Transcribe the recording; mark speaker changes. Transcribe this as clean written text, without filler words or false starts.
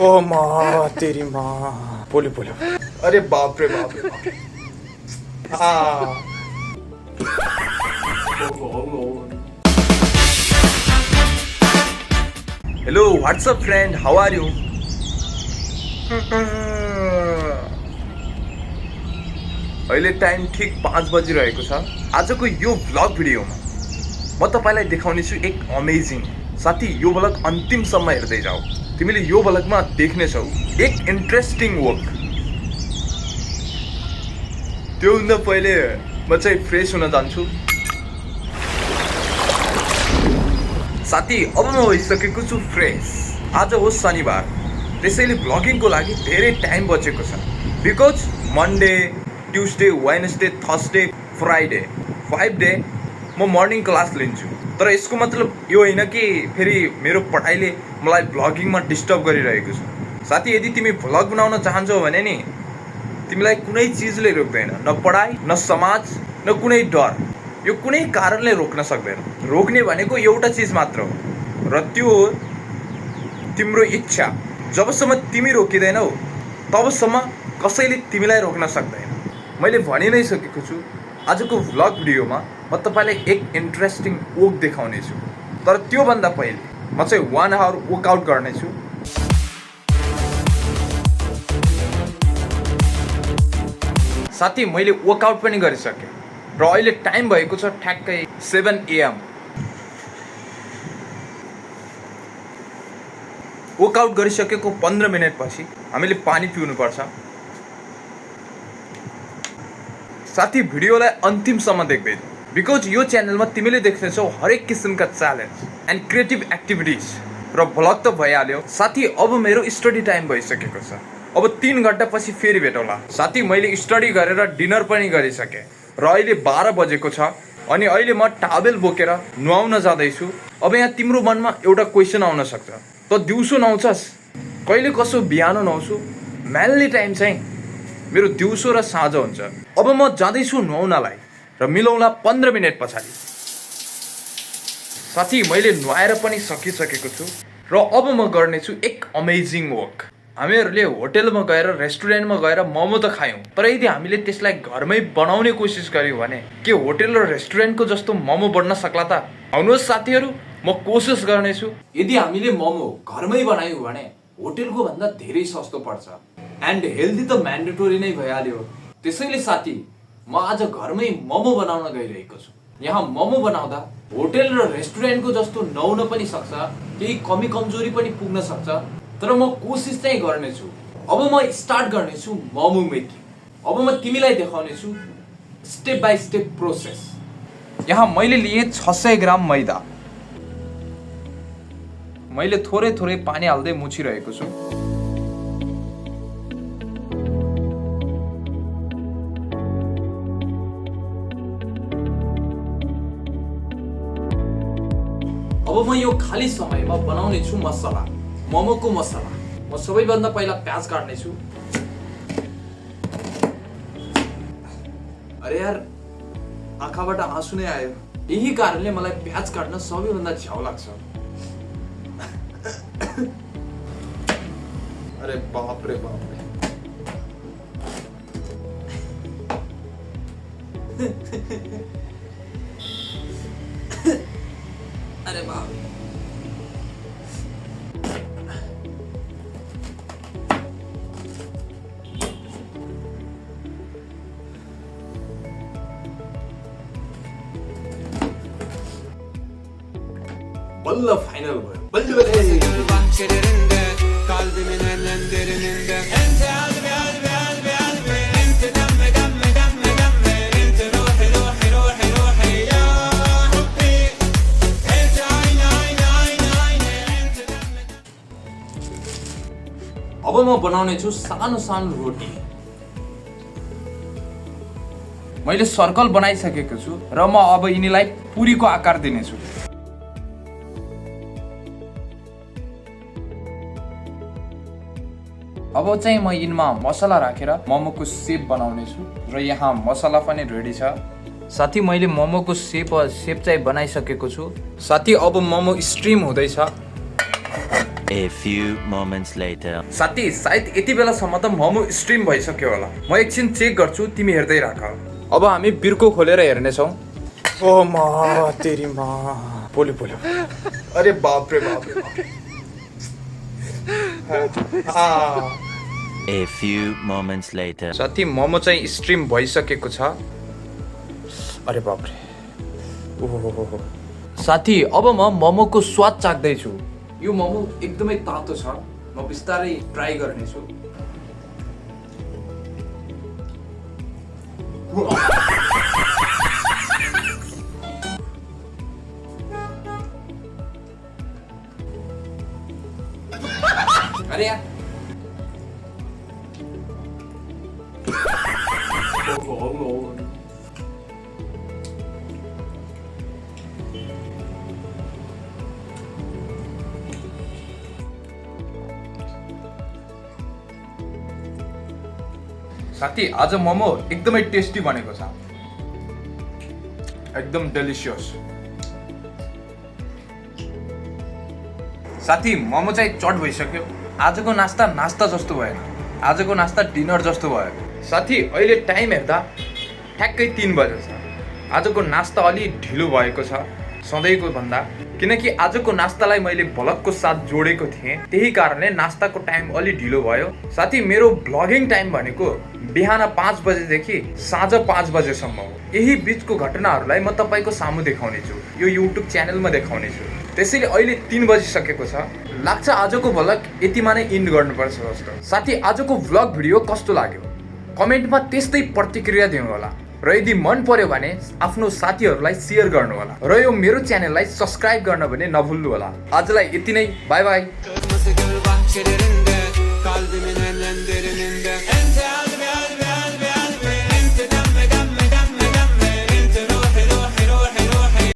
Speaker 1: ओ माँ तेरी माँ बोले बोले अरे बाप रे बाप रे बाप रे hello what's up friend how are you अहिले टाइम ठिक 5 बजिरहेको छ। आजको यो भ्लग भिडियोमा म तपाईलाई देखाउने छु एक अमेजिङ साथी यो भ्लग अन्तिमसम्म हेर्दै जाऊ। तिमीले यो भ्लगमा देख्नेछौ एक इन्ट्रेस्टिङ वर्क। त्योभन्दा पहिले म चाहिँ फ्रेस हुन जान्छु। साथी अब म भइसकेको छु फ्रेस। आज हो शनिबार, त्यसैले भ्लगिङको लागि धेरै टाइम बचेको छ। Because Monday, Tuesday, Wednesday, Thursday, Friday 5 day म मर्निङ क्लास लिन्छु। तर यसको मतलब यो होइन कि फेरि मेरो पढाइले मलाई भ्लगिङमा डिस्टर्ब गरिरहेको छ। साथी यदि तिमी भ्लग बनाउन चाहन्छौ भने नि तिमीलाई कुनै चिजले रोक्दैन, न पढाइ, न समाज, न कुनै डर। यो कुनै कारणले रोक्न सक्दैन। रोक्ने भनेको एउटा चिज मात्र हो र त्यो हो तिम्रो इच्छा। जबसम्म तिमी रोकिँदैनौ तबसम्म कसैले तिमीलाई रोक्न सक्दैन। मैले भनि नै सकेको छु, आजको भ्लग भिडियोमा म तपाईलाई एक इन्ट्रेस्टिङ वर्क देखाउने छु। तर त्योभन्दा पहिले म चाहिँ 1 आवर वर्कआउट गर्नेछु। साथी मैले वर्कआउट पनि गरिसकेँ र अहिले टाइम भएको छ ठ्याक्कै 7 AM। वर्कआउट गरिसकेको 15 मिनटपछि हामीले पानी पिउनुपर्छ। साथी भिडियोलाई अन्तिमसम्म देख्दै जाऊ, बिकज यो च्यानलमा तिमीले देख्नेछौ हरेक किसिमका च्यालेन्ज एन्ड क्रिएटिभ एक्टिभिटिज र भ्लग त भइहाल्यो। साथी अब मेरो स्टडी टाइम भइसकेको छ। अब 3 घन्टा पछि फेरि भेटौँला। साथी मैले स्टडी गरेर डिनर पनि गरिसकेँ र अहिले 12 बजेको छ अनि अहिले म टावेल बोकेर नुहाउन जाँदैछु। अब यहाँ तिम्रो मनमा एउटा क्वेसन आउन सक्छ, त दिउँसो नुहाउँछस्, कहिले कसो बिहान नुहाउँछु। मेनली टाइम चाहिँ मेरो दिउँसो र साँझ हुन्छ। अब म जाँदैछु नुहाउनलाई र मिलाउँला 15 मिनट पछाडि। साथी मैले नुहाएर पनि सकिसकेको छु र अब म गर्नेछु एक अमेजिङ वर्क। हामीहरूले होटेलमा गएर रेस्टुरेन्टमा गएर मोमो त खायौँ, तर यदि हामीले त्यसलाई घरमै बनाउने कोसिस गर्यौँ भने के होटेल र रेस्टुरेन्टको जस्तो मोमो बन्न सक्ला त? आउनुहोस् साथीहरू, म कोसिस गर्नेछु। यदि हामीले मोमो घरमै बनायौँ भने होटेलको भन्दा धेरै सस्तो पर्छ एन्ड हेल्दी त म्यान्डेटोरी नै भइहाल्यो। त्यसैले साथी म आज घरमै मोमो बनाउन गइरहेको छु। यहाँ मोमो बनाउँदा होटेल र रेस्टुरेन्टको जस्तो नहुन पनि सक्छ, केही कमी कमजोरी पनि पुग्न सक्छ, तर म कोसिस चाहिँ गर्नेछु। अब म स्टार्ट गर्नेछु मोमो मेकिङ। अब म तिमीलाई देखाउनेछु स्टेप बाई स्टेप प्रोसेस। यहाँ मैले लिए 600 ग्राम मैदा। मैले थोरै थोरै पानी हाल्दै मुछिरहेको छु। अब म यो खाली समयमा बनाउने छु मसला, मोमोको मसला। म सबैभन्दा पहिला प्याज काट्नेछु। अरे यार आँखाबाट आँसु नै आयो। यही कारणले मलाई प्याज काट्न सबैभन्दा झ्याउ लाग्छ। अरे बाप रे बाप रे। अरे बाप। बल्ल फाइनल भयो। बल्ल kalbimin en derininde ente kalbi kalbi kalbi kalbi ente demme demme demme demme ente ruhi ruhi ruhi ruhi ya hubbi ente ayna ayna ayna ayna ente demme। अब म बनाउने छु सानो सानो रोटी। मैले सर्कल बनाइसकेको छु र म अब यिनीलाई पुरीको आकार दिनेछु। अब चाहिँ म यिनमा मसला राखेर मोमोको सेप बनाउने छु र यहाँ मसला पनि रेडी छ। साथी मैले मोमोको सेप चाहिँ बनाइसकेको छु। साथी अब मोमो स्ट्रिम हुँदैछ।
Speaker 2: A few moments later.
Speaker 1: साथी सायद यति बेलासम्म त मोमो स्ट्रिम भइसक्यो होला। म एकछिन चेक गर्छु, तिमी हेर्दै राख। अब हामी बिर्को खोलेर हेर्नेछौँ। ओ मा तेरी मा पोल्यो पोल्यो। अरे बाप रे बाप रे बाप।
Speaker 2: A few moments later.
Speaker 1: साथी मोमो चाहिँ स्ट्रिम भइसकेको छ। अरे बाप रे। ओहो। साथी अब म मोमोको स्वाद चाख्दैछु। यो मोमो एकदमै तातो छ। म बिस्तारै ट्राई गर्नेछु। अरे यार। साथी आज मोमो एकदमै टेस्टी बनेको छ। एकदम डेलिसियस। साथी मोमो चाहिँ चट भइसक्यो। आजको नास्ता जस्तो भएन। आजको नास्ता डिनर जस्तो भयो। साथी अहिले टाइम हेर्दा ठ्याक्कै 3 बजे छ। आजको नास्ता अलि ढिलो भएको छ सधैँको भन्दा, किनकि आजको नास्तालाई मैले भ्लगको साथ जोडेको थिएँ। त्यही कारणले नास्ताको टाइम अलि ढिलो भयो। साथी मेरो भ्लगिङ टाइम भनेको बिहान 5 बजेदेखि साँझ 5 बजेसम्म हो। यही बिचको घटनाहरूलाई म तपाईँको सामु देखाउने छु, यो युट्युब च्यानलमा देखाउने छु। त्यसैले अहिले 3 बजिसकेको छ। लाग्छ आजको भ्लग यतिमा नै इन्ड गर्नुपर्छ जस्तो। साथी आजको भ्लग भिडियो कस्तो लाग्यो कमेन्टमा त्यस्तै प्रतिक्रिया दिनु होला। र यदि मन पर्यो भने आफ्नो साथीहरूलाई सेयर गर्नु होला। र यो मेरो च्यानललाई सब्स्क्राइब गर्न भने नभुल्नु होला। आजलाई यति नै, बाई बाई।